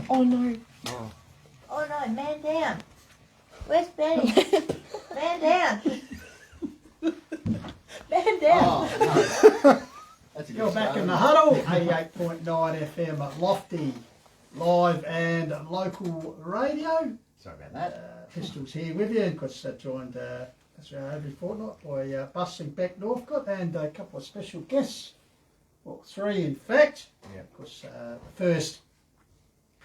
Oh no. Oh no, man down. Where's Benny? Man down. Man down. Oh, no. That's a You're good back start. in the Huddle, 88.9 FM at Lofty, live and local radio. Sorry about that. Pistols here with you, because joined every fortnight by Bustling Back Northcote and a couple of special guests. Well, three in fact. Yeah. Because the first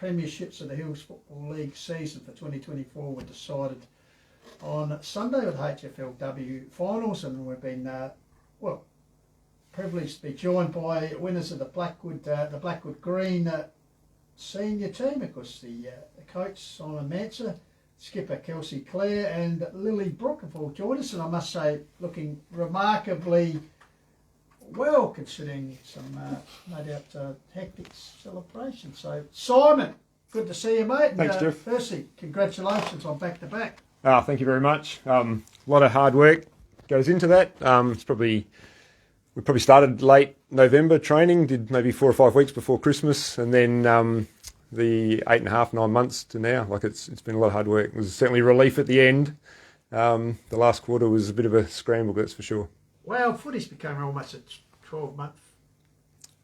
premierships of the Hills Football League season for 2024 were decided on Sunday with HFLW finals, and we've been privileged to be joined by winners of the Blackwood Green senior team. Of course, the coach Simon Manser, skipper Kelsey Clare, and Lily Brook have all joined us, and I must say, looking remarkably well, considering some no doubt hectic celebration. So, Simon, good to see you, mate. And, Thanks, Jeff. Firstly, congratulations on back-to-back. Thank you very much. A lot of hard work goes into that. We probably started late November training, did maybe 4 or 5 weeks before Christmas, and then the 8.5, 9 months to now. Like it's been a lot of hard work. It was certainly relief at the end. The last quarter was a bit of a scramble, that's for sure. Well, footy's become almost a 12-month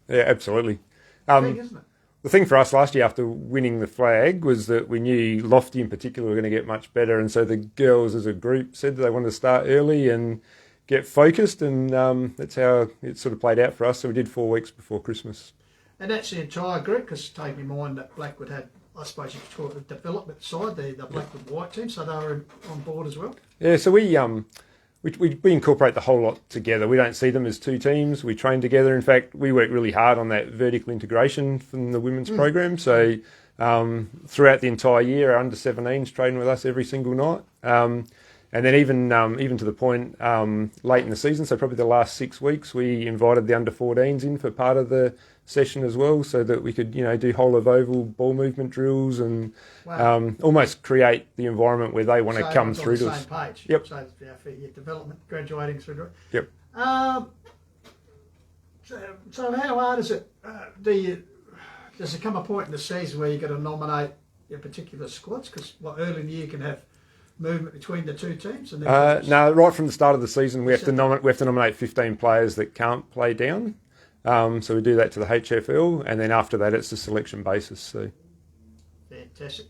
Yeah, absolutely. thing, isn't it? The thing for us last year after winning the flag was that we knew Lofty in particular were going to get much better, and so the girls as a group said that they wanted to start early and get focused, and that's how it sort of played out for us. So we did 4 weeks before Christmas. And that's the entire group, because take in mind that Blackwood had, I suppose you could call it the development side, the Blackwood White team, so they were on board as well. Yeah, so we incorporate the whole lot together. We don't see them as two teams. We train together. In fact, we work really hard on that vertical integration from the women's program. So throughout the entire year, our under-17s train with us every single night. And then even to the point late in the season, so probably the last 6 weeks, we invited the under-14s in for part of the session as well, so that we could do whole of oval ball movement drills and almost create the environment where they want to come through to us. So on the same page. Yep. So for your development, graduating through to it. Yep. So how hard is it? Does there come a point in the season where you've got to nominate your particular squads? Because early in the year you can have movement between the two teams. And then No, right from the start of the season, we have to nominate 15 players that can't play down. So we do that to the HFL, and then after that, it's a selection basis. So fantastic.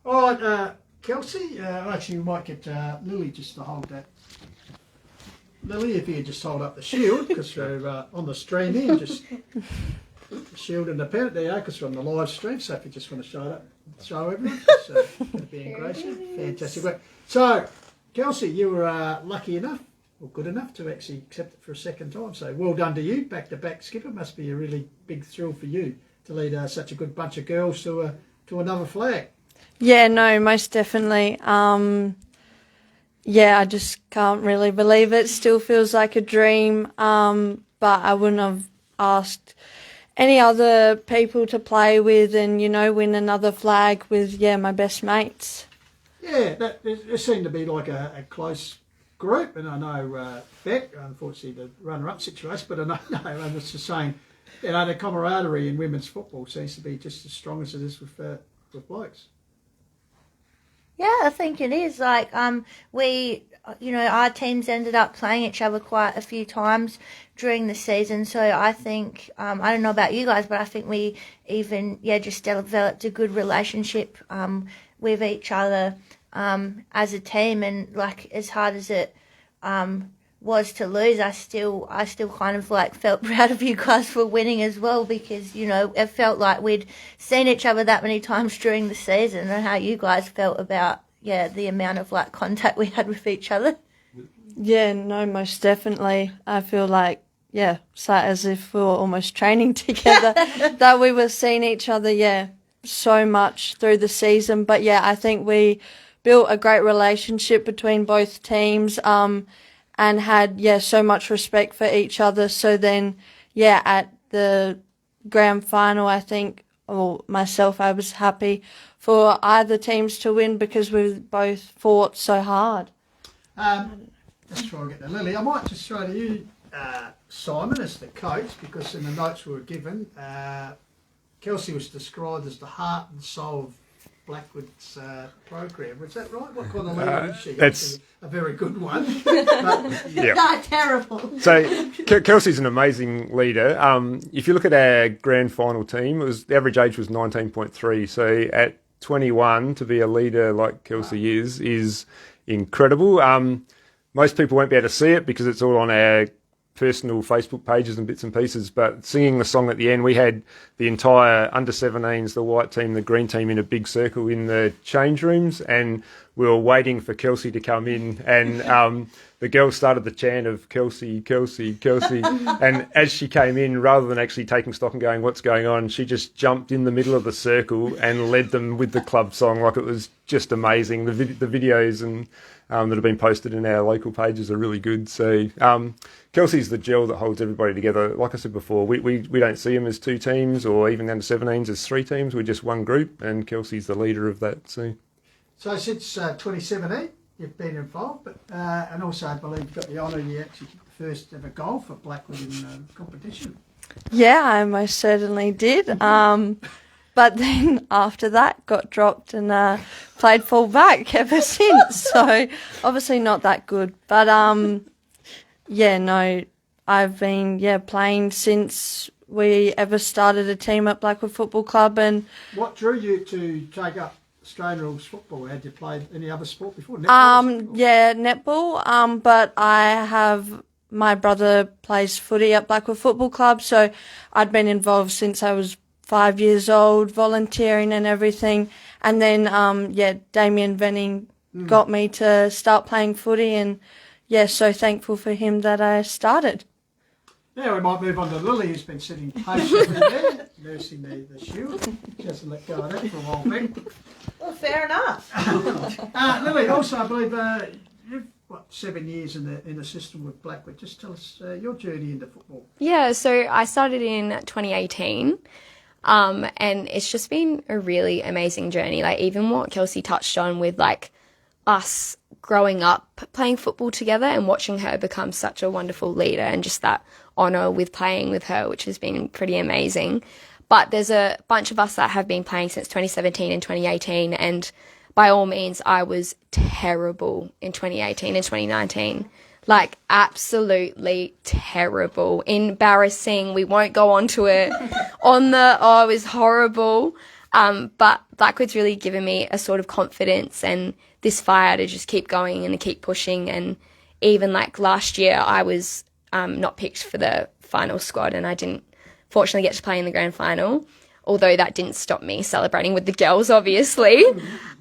All right, Kelsey. Actually, we might get Lily just to hold that. Lily, if you just hold up the shield, because we're on the stream here, just the shield and the pennant there, because we're on the live stream. So if you just want to show everyone, it's going to be engrossing. Fantastic work. So, Kelsey, you were lucky enough, or good enough, to actually accept it for a second time. So, well done to you, back-to-back skipper. Must be a really big thrill for you to lead such a good bunch of girls to another flag. Yeah, no, most definitely. Yeah, I just can't really believe it. Still feels like a dream. But I wouldn't have asked any other people to play with and, win another flag with, my best mates. Yeah, it seemed to be like a close group, and I know Beck, unfortunately the runner-up situation, but I was just saying, the camaraderie in women's football seems to be just as strong as it is with blokes. Yeah, I think it is. Like, our teams ended up playing each other quite a few times during the season. So I think, I don't know about you guys, but I think we even, just developed a good relationship with each other as a team. And like, as hard as it was to lose, I still kind of like felt proud of you guys for winning as well, because it felt like we'd seen each other that many times during the season, and how you guys felt about the amount of like contact we had with each other. Yeah, no, most definitely. I feel like, so as if we were almost training together, that we were seeing each other, so much through the season. But I think we built a great relationship between both teams, and had, so much respect for each other. So then, at the grand final, I think, or myself, I was happy for either teams to win, because we both fought so hard. Let's try and get to Lily. I might just throw to you, Simon, as the coach, because in the notes we were given, Kelsey was described as the heart and soul of Blackwood's program. Was that right? What kind of leader is she? That's a very good one. But, yeah. Not terrible. So Kelsey's an amazing leader. If you look at our grand final team, the average age was 19.3. So at 21 to be a leader like Kelsey is incredible. Most people won't be able to see it because it's all on our personal Facebook pages and bits and pieces, but singing the song at the end, we had the entire under-17s, the white team, the green team in a big circle in the change rooms, and we were waiting for Kelsey to come in, and the girls started the chant of Kelsey, Kelsey, Kelsey, and as she came in, rather than actually taking stock and going, what's going on, she just jumped in the middle of the circle and led them with the club song. Like, it was just amazing. The videos and that have been posted in our local pages are really good. So Kelsey's the gel that holds everybody together. Like I said before, we don't see them as two teams or even under 17s as three teams. We're just one group, and Kelsey's the leader of that. So since 2017, you've been involved, but and also I believe you've got the honour you actually kicked the first ever goal for Blackwood in competition. Yeah, I most certainly did. But then after that, got dropped and played full-back ever since. So obviously not that good. But yeah, no, I've been playing since we ever started a team at Blackwood Football Club. And what drew you to take up Australian rules football? Had you played any other sport before? Netball? Yeah, netball. But my brother plays footy at Blackwood Football Club, so I'd been involved since I was 5 years old, volunteering and everything. And then, Damien Venning got me to start playing footy, and so thankful for him that I started. Now we might move on to Lily, who's been sitting patiently there, nursing the shield. She hasn't let go of that for a while back. Well, fair enough. Lily, also I believe you've 7 years in the system with Blackwood. Just tell us your journey into football. Yeah, so I started in 2018. And it's just been a really amazing journey. Like, even what Kelsey touched on with, like, us growing up playing football together and watching her become such a wonderful leader, and just that honour with playing with her, which has been pretty amazing. But there's a bunch of us that have been playing since 2017 and 2018, and by all means, I was terrible in 2018 and 2019. Like, absolutely terrible, embarrassing. We won't go on to it. It was horrible. But Blackwood's really given me a sort of confidence and this fire to just keep going and to keep pushing. And even like last year, I was not picked for the final squad, and I didn't fortunately get to play in the grand final, although that didn't stop me celebrating with the girls, obviously.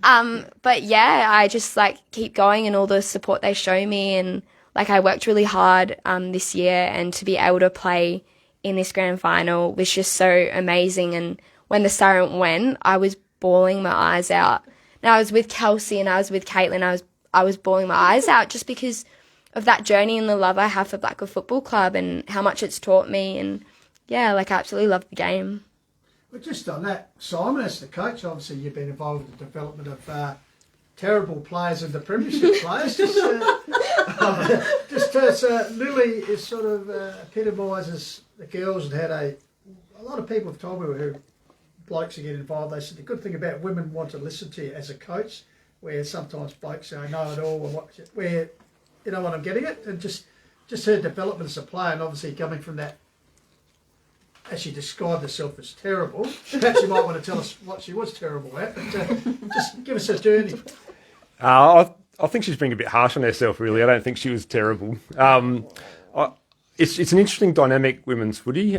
But yeah, I just like keep going, and all the support they show me, and like I worked really hard this year, and to be able to play in this grand final was just so amazing. And when the siren went, I was bawling my eyes out. Now I was with Kelsey and I was with Caitlin. I was bawling my eyes out just because of that journey and the love I have for Blackwood Football Club and how much it's taught me. And yeah, like I absolutely love the game. Well, just on that, Simon, as the coach, obviously you've been involved in the development of terrible players and the premiership players. Just Lily is sort of epitomises the girls and how a lot of people have told me who blokes are getting involved. They said the good thing about women want to listen to you as a coach, where sometimes blokes say I know it all, and where you know what I'm getting at, and just her development as a player, and obviously coming from that, as she described herself as terrible. Perhaps you might want to tell us what she was terrible at, but just give us a journey. I think she's being a bit harsh on herself, really. I don't think she was terrible. It's an interesting dynamic, women's footy.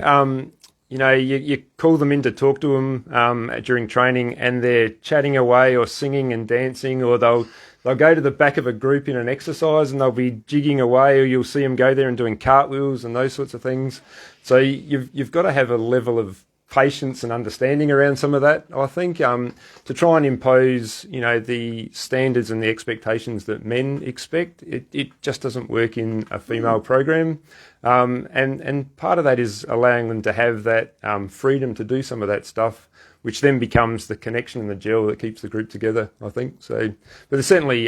You know, you call them in to talk to them during training, and they're chatting away or singing and dancing, or they'll go to the back of a group in an exercise and they'll be jigging away, or you'll see them go there and doing cartwheels and those sorts of things. So you've got to have a level of patience and understanding around some of that, I think, to try and impose, you know, the standards and the expectations that men expect. It just doesn't work in a female program. And part of that is allowing them to have that freedom to do some of that stuff, which then becomes the connection and the gel that keeps the group together, I think. So, but there's certainly,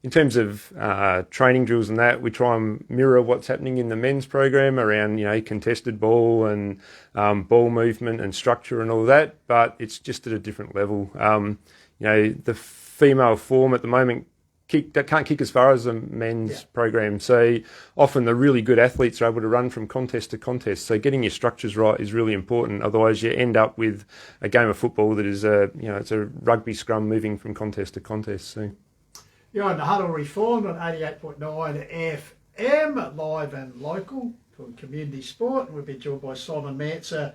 in terms of training drills and that, we try and mirror what's happening in the men's program around, contested ball and ball movement and structure and all that, but it's just at a different level. The female form at the moment can't kick as far as the men's program. So often the really good athletes are able to run from contest to contest. So getting your structures right is really important. Otherwise you end up with a game of football that is it's a rugby scrum moving from contest to contest. So you're on the Huddle Reformed on 88.9 FM, live and local for community sport. And we've been joined by Simon Manser,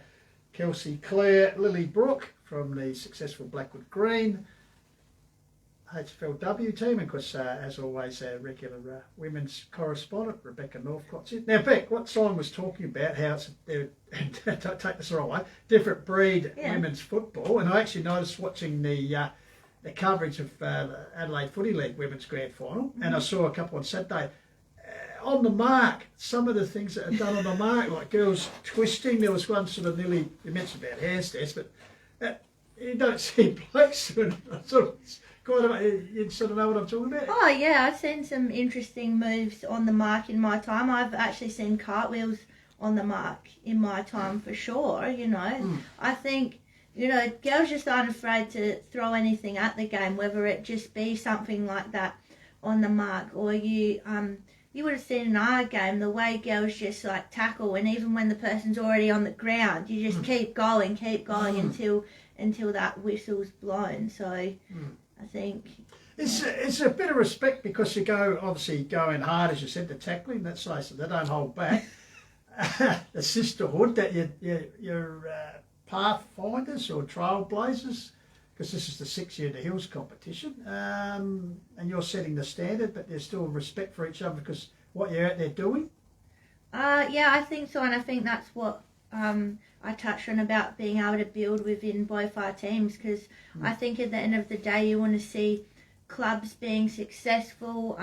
Kelsey Clare, Lily Brook from the successful Blackwood Green HFLW team, and of course, as always, our regular women's correspondent, Rebecca Northcott's in. Now, Beck, what Simon was talking about, how it's, don't take this the wrong way, different breed women's football, and I actually noticed watching the coverage of the Adelaide Footy League Women's Grand Final, and I saw a couple on Saturday. On the mark, some of the things that are done on the mark, like girls twisting, there was one sort of nearly, you mentioned about handstands, but you don't see blokes doing sort of... You sort of know what I'm talking about? Oh yeah, I've seen some interesting moves on the mark in my time. I've actually seen cartwheels on the mark in my time for sure, I think, girls just aren't afraid to throw anything at the game, whether it just be something like that on the mark, or you would have seen in our game the way girls just like tackle, and even when the person's already on the ground, you just keep going until that whistle's blown. So I think it's a bit of respect, because you obviously going hard, as you said, the tackling. That's nice. They don't hold back. The sisterhood that you're pathfinders or trailblazers, because this is the 6 year in the Hills competition, and you're setting the standard, but there's still respect for each other because what you're out there doing. Yeah, I think so, and I think that's what I touched on about being able to build within both our teams, because I think at the end of the day you want to see clubs being successful.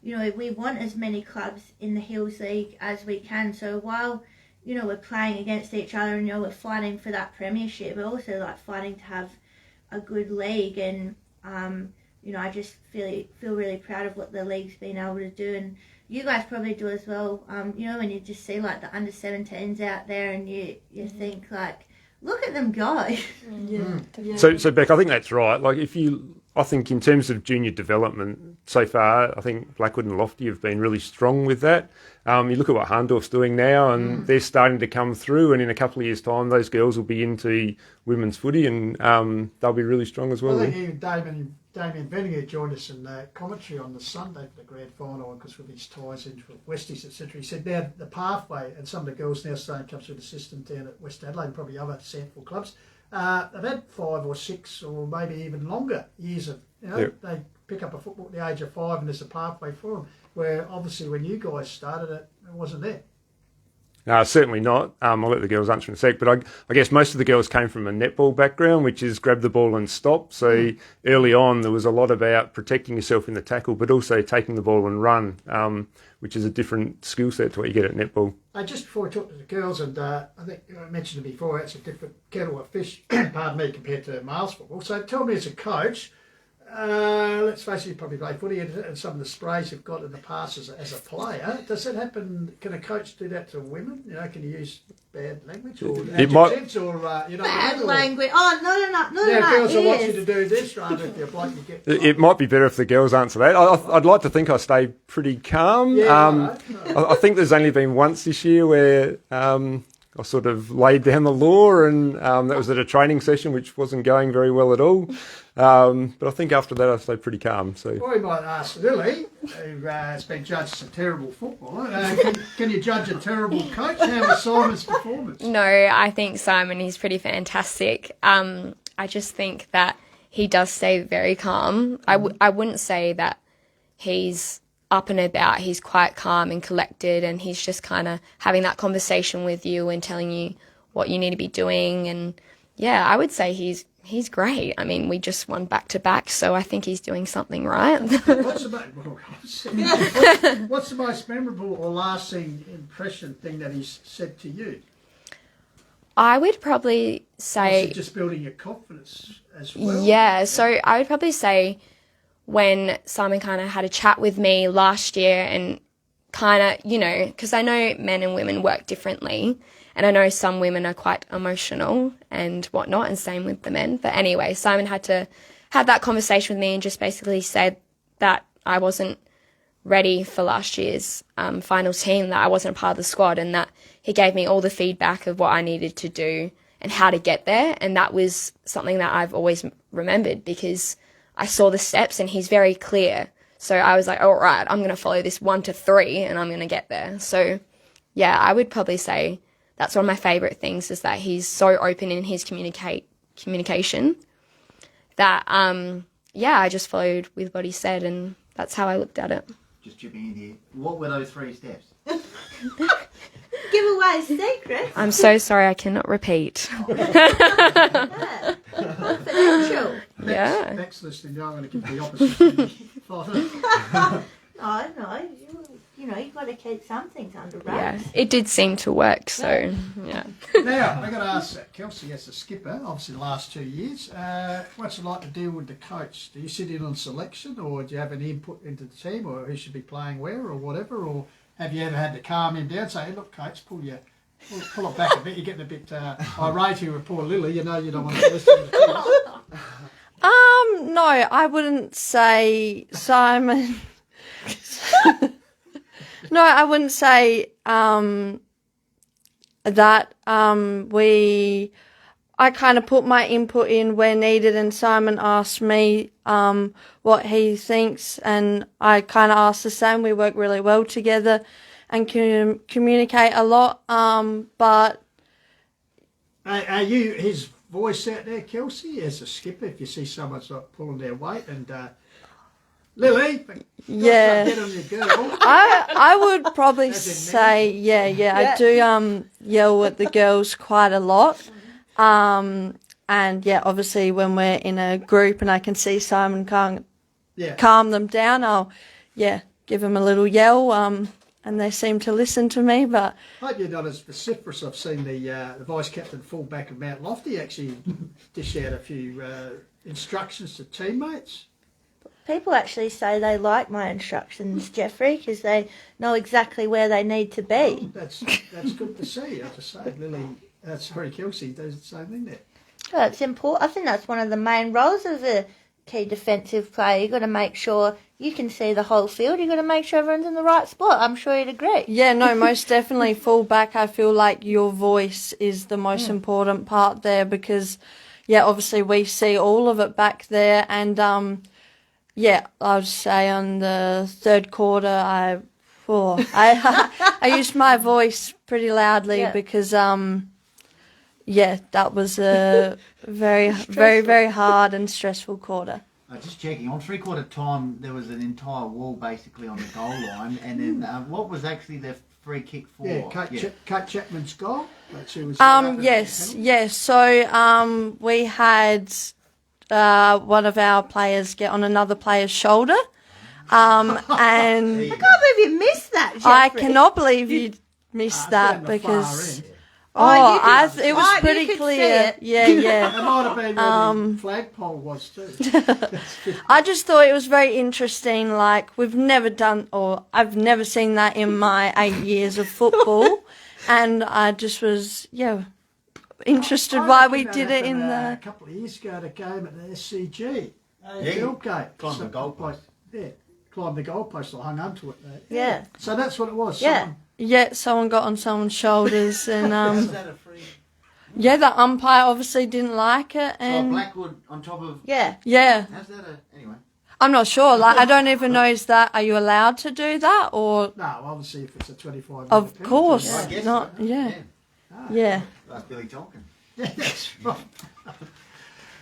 We want as many clubs in the Hills League as we can, so while we're playing against each other and we're fighting for that premiership, we're also like fighting to have a good league, and I just feel really proud of what the league's been able to do, and you guys probably do as well. When you just see like the under 17s out there, and you think like, look at them go. So Beck, I think that's right. Like I think in terms of junior development so far, I think Blackwood and Lofty have been really strong with that. You look at what Harndorf's doing now, and they're starting to come through, and in a couple of years' time, those girls will be into women's footy, and they'll be really strong as well. I think even Damien Benninger joined us in the commentary on the Sunday for the grand final, because with his ties into Westies, etc. He said now the pathway, and some of the girls now starting to come through the system down at West Adelaide, and probably other sample clubs, they've had 5 or 6 or maybe even longer years of, they pick up a football at the age of 5, and there's a pathway for them, where obviously when you guys started it wasn't there. No, certainly not. I'll let the girls answer in a sec, but I guess most of the girls came from a netball background, which is grab the ball and stop. So early on, there was a lot about protecting yourself in the tackle, but also taking the ball and run, which is a different skill set to what you get at netball. Just before we talk to the girls, and I think I mentioned it before, it's a different kettle of fish, pardon me, compared to males football. So tell me, as a coach, let's face it, you probably play footy, and some of the sprays you've got in the past as a player, does that happen? Can a coach do that to women? Can you use bad language or adjectives, or bad language? Oh, no. Yeah, girls, I want you to do this rather than like you get. It might be better if the girls answer that. I'd like to think I stay pretty calm. Yeah, I think there's only been once this year where I sort of laid down the law, and that was at a training session which wasn't going very well at all. But I think after that I stayed pretty calm. So, or you might ask Lily, who has been judged as a terrible footballer, can you judge a terrible coach? How was Simon's performance? No, I think Simon, he's pretty fantastic. I just think that he does stay very calm. I wouldn't say that he's up and about. He's quite calm and collected, and he's just kind of having that conversation with you and telling you what you need to be doing. And yeah, I would say he's great. I mean, we just won back-to-back, so I think he's doing something right. What's the most memorable or lasting impression thing that he's said to you? I would probably say... just building your confidence as well. Yeah, so I would probably say when Simon kind of had a chat with me last year and kind of, you know, because I know men and women work differently, and I know some women are quite emotional and whatnot, and same with the men. But anyway, Simon had to have that conversation with me and just basically said that I wasn't ready for last year's final team, that I wasn't a part of the squad, and that he gave me all the feedback of what I needed to do and how to get there. And that was something that I've always remembered, because I saw the steps and he's very clear. So I was like, all right, I'm going to follow this 1 to 3 and I'm going to get there. So yeah, I would probably say that's one of my favourite things, is that he's so open in his communication that, I just followed with what he said, and that's how I looked at it. Just chipping in here. What were those 3 steps? Give away a secret. I'm so sorry, I cannot repeat. Confidential. Yeah. Next listening, I'm going to give the opposite. Father. No, you know, you've got to keep some things under Yeah, wraps. it did seem to work, so yeah. Now, I've got to ask Kelsey, as the skipper, obviously the last 2 years, what's it like to deal with the coach? Do you sit in on selection, or do you have any input into the team, or who should be playing where, or whatever? Or have you ever had to calm him down, say, hey, look, coach, pull it back a bit, you're getting a bit irate here with poor Lily, you know you don't want to listen to the kids. No, I wouldn't say Simon. No, I wouldn't say that. I kind of put my input in where needed, and Simon asked me what he thinks, and I kind of asked the same. We work really well together and can communicate a lot. But Are you his voice out there, Kelsey, as a skipper, if you see someone's not pulling their weight, and Lily, yeah, get on your girl. I would probably As in say, yeah, I do yell at the girls quite a lot. And yeah, obviously when we're in a group and I can see Simon can't calm them down, I'll give them a little yell. And they seem to listen to me, but I hope you're not as vociferous. I've seen the vice captain fullback of Mount Lofty actually dish out a few instructions to teammates. People actually say they like my instructions, Jeffrey, because they know exactly where they need to be. That's good to see. I have to say, Lily, Kelsey does the same thing there. Well, it's important. I think that's one of the main roles of a key defensive player. You've got to make sure you can see the whole field. You've got to make sure everyone's in the right spot. I'm sure you'd agree. yeah, no, most definitely fullback. I feel like your voice is the most important part there, because obviously we see all of it back there, and I would say on the third quarter I used my voice pretty loudly because that was a very, very, very hard and stressful quarter. Just checking, on 3/4 time there was an entire wall basically on the goal line, and then what was actually the free kick for? Kate Chapman's goal. So we had one of our players get on another player's shoulder, and I can't believe you missed that, Jeffrey. I cannot believe you missed that, because it was pretty clear. Yeah. It might have been where the flagpole was too. I just thought it was very interesting. Like, I've never seen that in my 8 years of football, and I just was interested why we did it in a couple of years ago at a game at the SCG. Field game. Climbed the goalpost. Yeah, climbed the goalpost or hung onto it. Yeah. So that's what it was. Yeah. Someone got on someone's shoulders, and Is that a free? the umpire obviously didn't like it, and Blackwood on top of. Yeah. How's that anyway? I'm not sure. Like, I don't even know, are you allowed to do that, or? No, obviously if it's a 25. Of course, I guess not. so. Yeah. That's Billy talking. Yeah, that's right.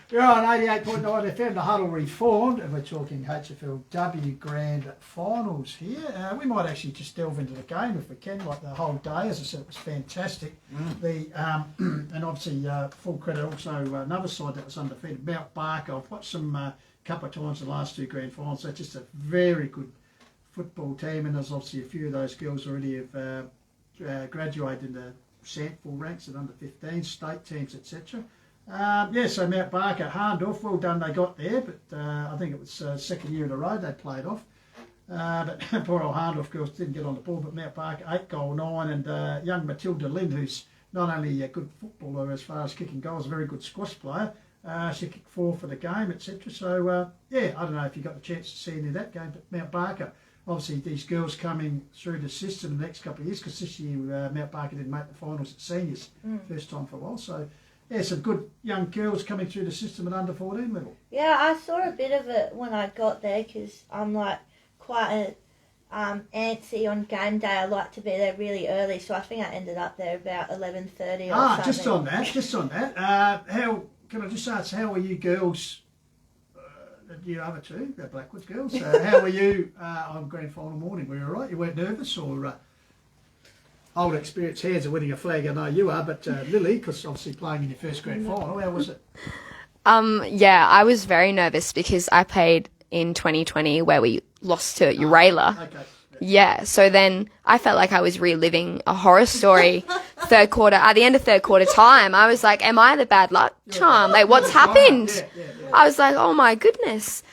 You're on 88.9 FM, the Huddle reformed, and we're talking HFLW Grand Finals here. We might actually just delve into the game if we can, like the whole day. As I said, it was fantastic. And obviously, full credit also another side that was undefeated, Mount Barker. I've watched them a couple of times in the last 2 Grand Finals. They're just a very good football team, and there's obviously a few of those girls already have graduated in the sample ranks at under 15 state teams, etc. So Mount Barker, Harndorf, well done they got there, but I think it was second year in a row they played off. But poor old Harndorf girls didn't get on the ball, but Mount Barker 8 goal 9, and young Matilda Lynn, who's not only a good footballer as far as kicking goals, a very good squash player. She kicked 4 for the game, etc. So I don't know if you got the chance to see any of that game, but Mount Barker, obviously these girls coming through the system in the next couple of years, because this year Mount Barker didn't make the finals at seniors, first time for a while. So some good young girls coming through the system at under 14 level. Yeah, I saw a bit of it when I got there, because I'm like quite antsy on game day. I like to be there really early, so I think I ended up there about 11:30 or something. Just on that. How can I just ask? How were you girls? You other two, the Blackwood girls. How were you on grand final morning? Were you all right? You weren't nervous, or old experienced hands are winning a flag? I know you are, but Lily, because obviously playing in your first grand final, how was it? I was very nervous because I played in 2020 where we lost to Urala. Okay. Yeah, so then I felt like I was reliving a horror story. Third quarter, at the end of third quarter time, I was like, am I the bad luck charm? Like, what's happened? Yeah. I was like, oh my goodness.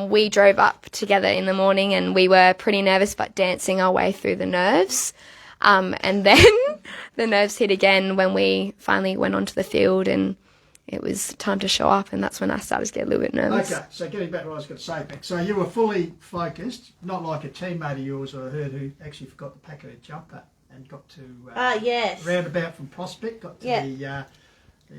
We drove up together in the morning and we were pretty nervous, but dancing our way through the nerves. And then the nerves hit again when we finally went onto the field and it was time to show up, and that's when I started to get a little bit nervous. Okay, so getting back to what I was going to say, Beck. So you were fully focused, not like a teammate of yours I heard who actually forgot to pack her jumper and got to yes. roundabout from Prospect, got to the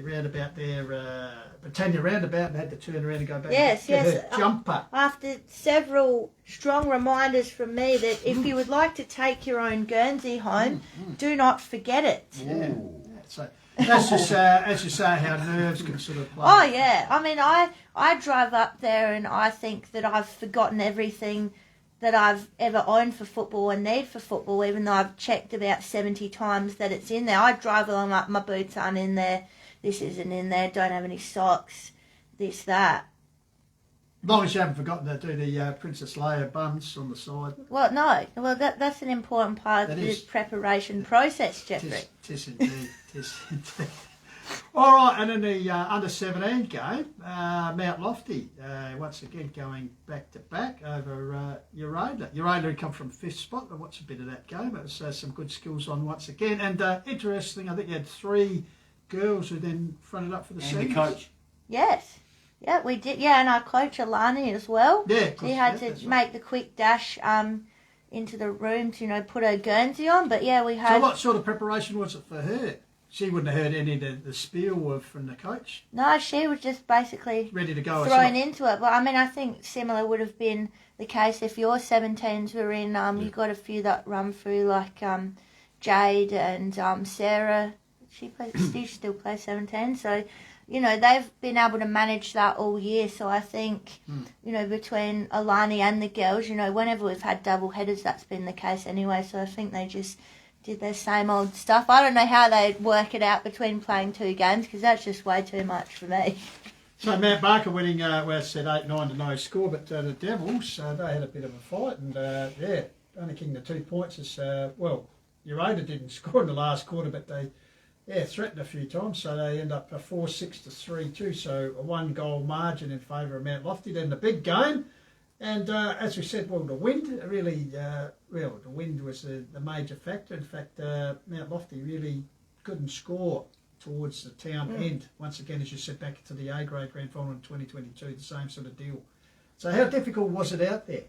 roundabout there, Britannia roundabout, and had to turn around and go back and get her jumper. After several strong reminders from me that if you would like to take your own Guernsey home, do not forget it. Yeah. So that's just, as you say, how nerves can sort of play. Oh, yeah. I mean, I drive up there and I think that I've forgotten everything that I've ever owned for football and need for football, even though I've checked about 70 times that it's in there. I drive along like, my boots aren't in there, this isn't in there, don't have any socks, this, that. As long as you haven't forgotten to do the Princess Leia buns on the side. Well, no. Well, that's an important part of the preparation process, Jeffrey. Tis indeed. All right, and in the under-17 game, Mount Lofty, once again going back-to-back over Urala. Urala had come from 5th spot. I watched a bit of that game. It was some good skills on once again. And interesting, I think you had 3 girls who then fronted up for the seniors. And the coach. Yes. Yeah, we did. Yeah, and our coach, Alani, as well. Yeah, he had to make the quick dash into the room to, put her Guernsey on. But, yeah, we had... So what sort of preparation was it for her? She wouldn't have heard any of the spiel from the coach? No, she was just basically ready to go thrown into it. But, I mean, I think similar would have been the case if your 17s were in. You got a few that run through, like Jade and Sarah. She still plays 17, so... they've been able to manage that all year. So I think, between Alani and the girls, whenever we've had double headers, that's been the case anyway. So I think they just did their same old stuff. I don't know how they work it out between playing 2 games, because that's just way too much for me. So Mount Barker winning, where I said 8-9 to no score, but the Devils, they had a bit of a fight. And, only kicking the 2 points is, Urala didn't score in the last quarter, but they... threatened a few times, so they end up 4-6 to 3-2, so a 1-goal margin in favour of Mount Lofty. Then the big game, and as we said, the wind really, the wind was the major factor. In fact, Mount Lofty really couldn't score towards the town end. Once again, as you said, back to the A-grade grand final in 2022, the same sort of deal. So how difficult was it out there?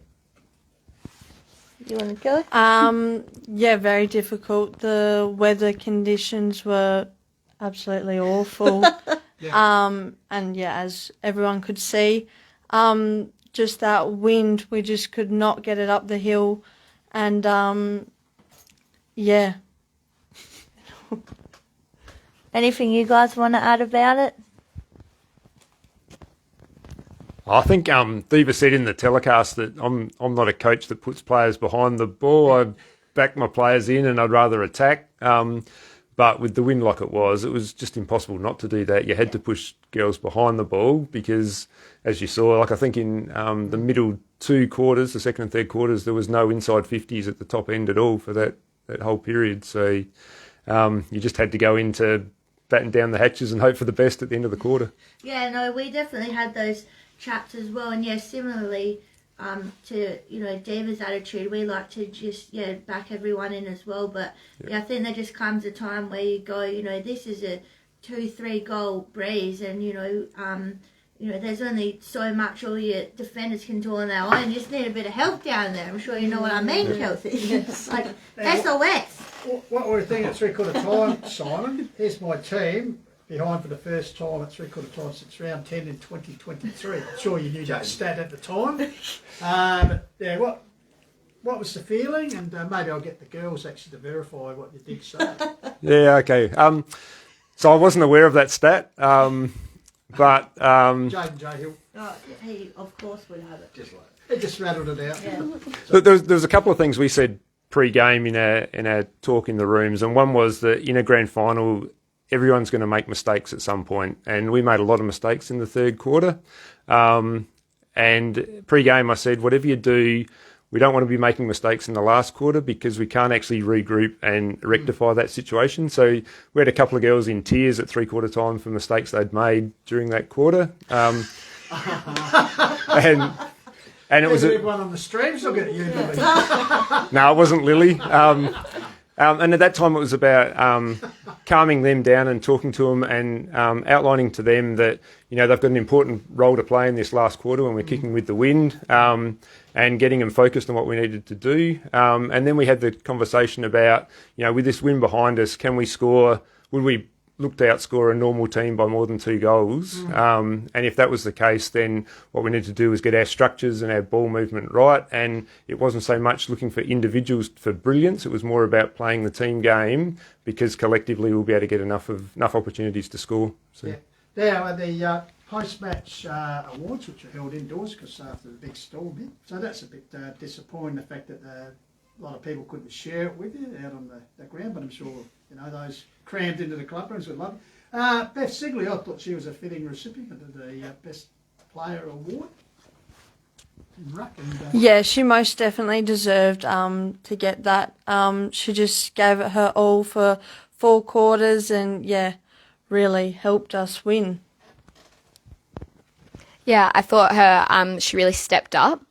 You want to go? Yeah, very difficult. The weather conditions were absolutely awful. And as everyone could see, just that wind, we just could not get it up the hill. And, Anything you guys want to add about it? I think Diva said in the telecast that I'm not a coach that puts players behind the ball. I back my players in and I'd rather attack. But with the wind like it was just impossible not to do that. You had to push girls behind the ball because, as you saw, I think in the middle 2 quarters, the second and third quarters, there was no inside 50s at the top end at all for that whole period. So you just had to go into batten down the hatches and hope for the best at the end of the quarter. Yeah, no, we definitely had those chats as well. And yeah, similarly to, Diva's attitude, we like to just, back everyone in as well. But I think there just comes a time where you go, this is a 2-3 goal breeze, and, there's only so much all your defenders can do on their own. You just need a bit of help down there. I'm sure you know what I mean, Kelsey. Like, SOS. What we're thinking at three-quarter time, Simon, here's my team behind for the first time at three-quarter time since round 10 in 2023. I'm sure you knew that stat at the time. What was the feeling? And maybe I'll get the girls actually to verify what you did say. Yeah, okay. So I wasn't aware of that stat. But Jaden J. Hill. Oh, he, of course, would have it. He just rattled it out. Yeah. Look, there was a couple of things we said pre-game in our talk in the rooms, and one was that in a grand final, everyone's going to make mistakes at some point, and we made a lot of mistakes in the third quarter. And pre-game, I said, whatever you do, we don't want to be making mistakes in the last quarter because we can't actually regroup and rectify that situation. So we had a couple of girls in tears at three-quarter time for mistakes they'd made during that quarter. And it was everyone on the streams. Look at you, Lily. No, it wasn't Lily. And at that time, it was about calming them down and talking to them and outlining to them that they've got an important role to play in this last quarter when we're kicking with the wind, and getting them focused on what we needed to do. And then we had the conversation about with this win behind us, can we score? Would we look to outscore a normal team by more than 2 goals? And if that was the case, then what we need to do was get our structures and our ball movement right. And it wasn't so much looking for individuals for brilliance. It was more about playing the team game because collectively we'll be able to get enough opportunities to score. So. Yeah. Now, the post-match awards, which are held indoors because after the big storm hit. So that's a bit disappointing, the fact that a lot of people couldn't share it with you out on the ground, but I'm sure, those crammed into the clubrooms would love it. Beth Sigley, I thought she was a fitting recipient of the Best Player Award. In ruck and, Yeah, she most definitely deserved to get that. She just gave it her all for 4 quarters and, really helped us win. Yeah, I thought her she really stepped up,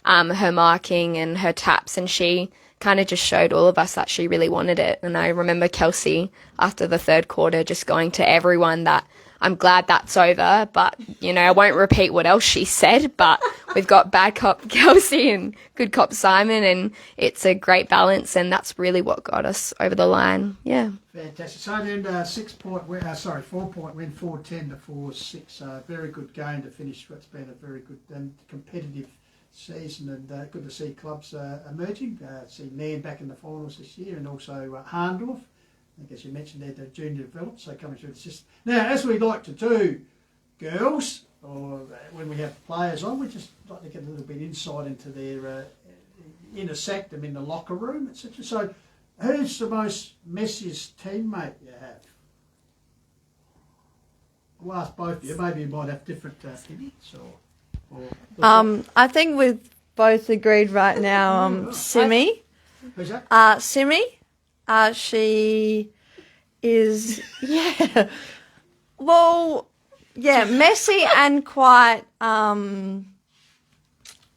her marking and her taps, and she kind of just showed all of us that she really wanted it. And I remember Kelsey, after the third quarter, just going to everyone that I'm glad that's over, but, I won't repeat what else she said, but we've got bad cop Kelsey and good cop Simon, and it's a great balance, and that's really what got us over the line. Yeah. Fantastic. So then 4-point win, 4-10 to 4-6. Very good game to finish what's been a very good and competitive season, and good to see clubs emerging. See Nairn back in the finals this year, and also Harndorf. I think, as you mentioned, they're the junior developed, so coming through the system. Now, as we like to do, girls, or when we have players on, we just like to get a little bit insight into their inner sanctum in the locker room, etc. So, who's the most messiest teammate you have? I'll ask both of you. Maybe you might have different opinions, or I think we've both agreed right now, Simi. Who's that? Simi. She is, messy and quite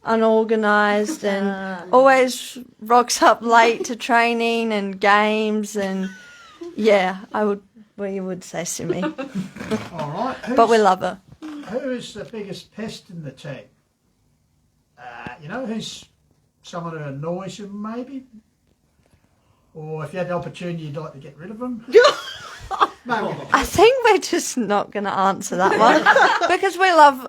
unorganised and always rocks up late to training and games, and we would say Simi. All right. But we love her. Who is the biggest pest in the team? Who's someone who annoys you, maybe? Or if you had the opportunity, you'd like to get rid of them? I think we're just not going to answer that one because we love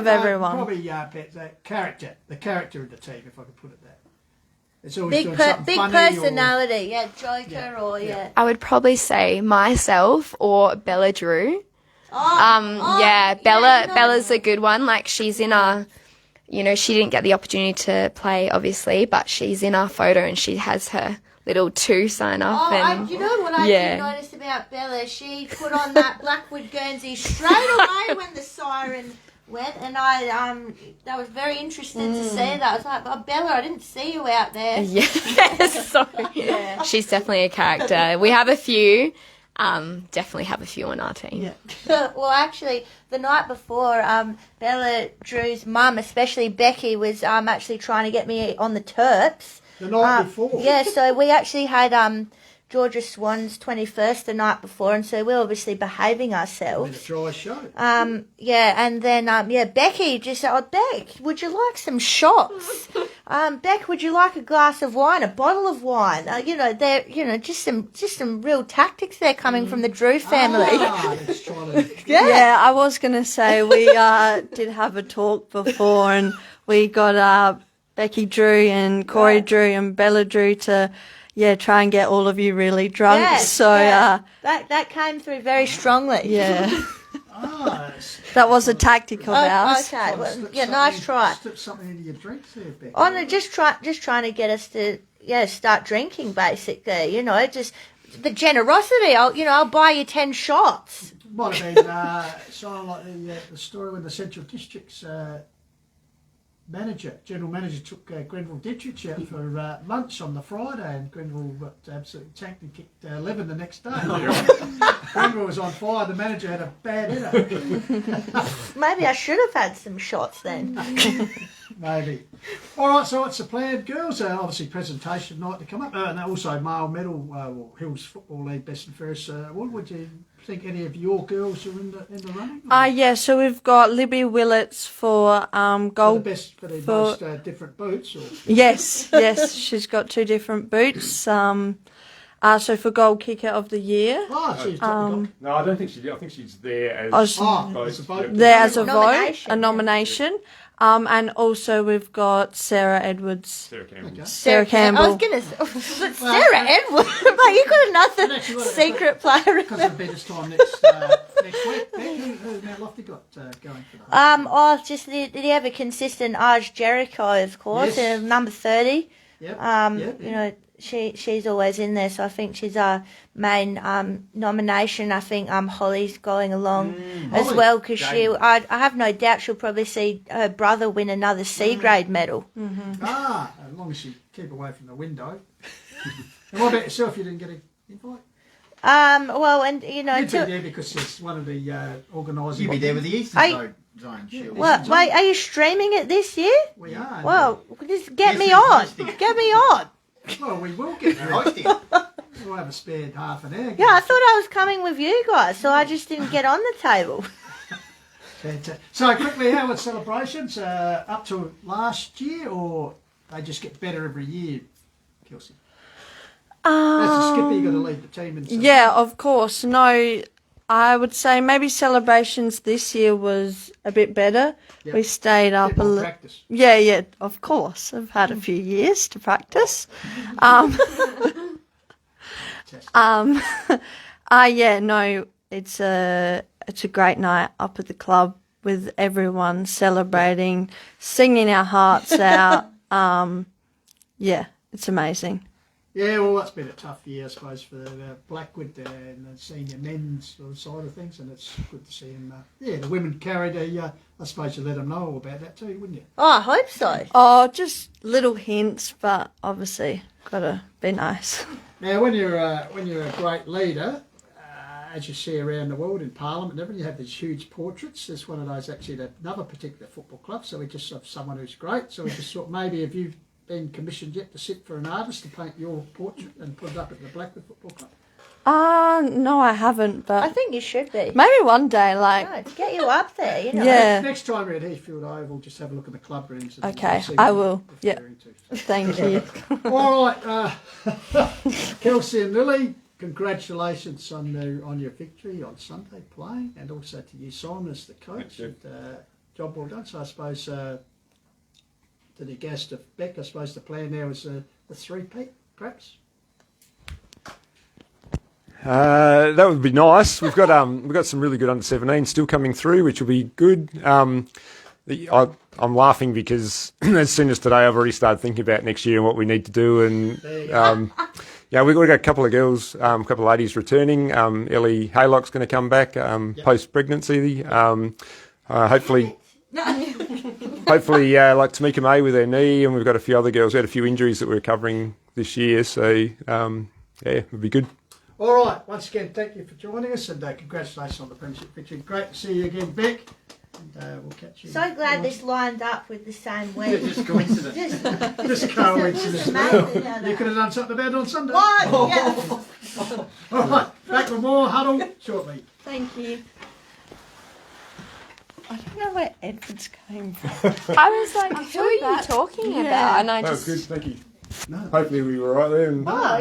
everyone. Probably the character of the team, if I could put it that. It's always Big doing something funny personality, Joker I would probably say myself or Bella Drew. Bella's a good one. Like, she's in our... she didn't get the opportunity to play, obviously, but she's in our photo and she has her little 2 sign off. You know what I did notice about Bella? She put on that Blackwood Guernsey straight away when the siren went, and that was very interesting to see that. I was like, oh, Bella, I didn't see you out there. Yeah, sorry. Yeah. She's definitely a character. We have a few. definitely have a few on our team. Well, actually, the night before, Bella Drew's mum, especially Becky, was actually trying to get me on the Terps. The night before? Yeah, so we actually had Georgia Swan's 21st the night before, and so we're obviously behaving Been a ourselves. dry show. Yeah, and then, Becky just said, "Oh, Beck, would you like some shots? Beck, would you like a glass of wine, a bottle of wine?" Just some real tactics there coming from the Drew family. It's trying to... Yeah, I was going to say we did have a talk before, and we got Becky Drew and Corey Drew and Bella Drew to try and get all of you really drunk. That came through very strongly. That was a tactic of ours. Okay, nice try. Slip something into your drinks there, Beck. Oh no, just trying to get us to start drinking basically. Just the generosity. I'll buy you 10 shots. Might have been sounding like the story when the Central District's general manager took Grenville Dittrich out for lunch on the Friday, and Grenville got absolutely tanked and kicked 11 the next day. Grenville was on fire, the manager had a bad headache. Maybe I should have had some shots then. Maybe. All right, so what's the plan, girls? Obviously presentation night to come up, and also male medal, Hills Football League Best and Fairest Award. Would you think any of your girls are in the running? So we've got Libby Willits for gold. For the most different boots? Or? Yes, she's got 2 different boots. So for goal kicker of the year. Oh, she's got No, I don't think she did. I think she's there as as a vote. there as a vote, Nomination, a nomination. And also we've got Sarah Edwards. Sarah Campbell. Okay. Sarah Campbell. I was going to say, Sarah Edwards. But you got another secret player. Because it'll be this time next week. Who's Mount Lofty got going for that? Just the ever consistent Arj Jericho, of course, Yes. number 30. Yep. She's always in there, so I think she's our main nomination. I think Holly's going along as Holly. well, because I have no doubt she'll probably see her brother win another C grade medal. As long as you keep away from the window. And what about yourself? You didn't get an invite? You'd You'd be there because it's one of the organising. You'd be there with the Eastern Zone Shield. Wait, are you streaming it this year? We are. Well, just get me Yes, on. hosting it. Get me on. Well, we will get there. Hosting. We'll have a spare half an hour. Yeah, I thought I was coming with you guys, so I just didn't get on the table. So quickly, how were celebrations up to last year, or they just get better every year, Kelsey? As a skipper, you got to lead the team. Yeah, of course. No, I would say maybe celebrations this year was a bit better. Yep. We stayed up a little. practice. Yeah, of course. I've had a few years to practice. It's a great night up at the club with everyone celebrating, singing our hearts out. It's amazing. Yeah, well, that's been a tough year, I suppose, for Blackwood and the senior men's side of things, and it's good to see them. The women carried I suppose you let them know all about that too, wouldn't you? Oh, I hope so. Oh, just little hints, but obviously gotta be nice. Now, when you're a great leader, as you see around the world in Parliament and everything, you have these huge portraits. There's one of those actually at another particular football club, so we just have someone who's great. So we just thought maybe if you've been commissioned yet to sit for an artist to paint your portrait and put it up at the Blackwood Football Club? No, I haven't, but I think you should be. maybe one day, like, No, to get you up there, you know. Yeah. Next time we're at Heathfield Oval, just have a look at the club rooms. And Okay, see I what will. you're Yeah. referring to. thank you. All right, Kelsey and Lily, congratulations on your victory on Sunday playing, and also to you, Simon, as the coach. Thank And, job well done. So I suppose to the guest of Beck, I suppose the plan now is a three-peat, perhaps. That would be nice. We've got some really good under 17 still coming through, which will be good. I'm laughing because as soon as today, I've already started thinking about next year and what we need to do. And we've got a couple of girls, a couple of ladies returning. Ellie Haylock's going to come back post pregnancy. Hopefully. Like Tamika May with her knee, and we've got a few other girls. We had a few injuries that we're covering this year, so it would be good. All right, once again, thank you for joining us, and congratulations on the premiership victory. Great to see you again, Beck. And we'll catch you. So glad this lined up with the same week. Just coincidence. Just coincidence. Amazing how You could have done something about it on Sunday. What? Yeah. All right, back with more Huddle shortly. Thank you. I don't know where Edwards came from. I was like, who feel are you that- talking yeah. about? And I That was just good, thank you. Hopefully we were right there. And Oh,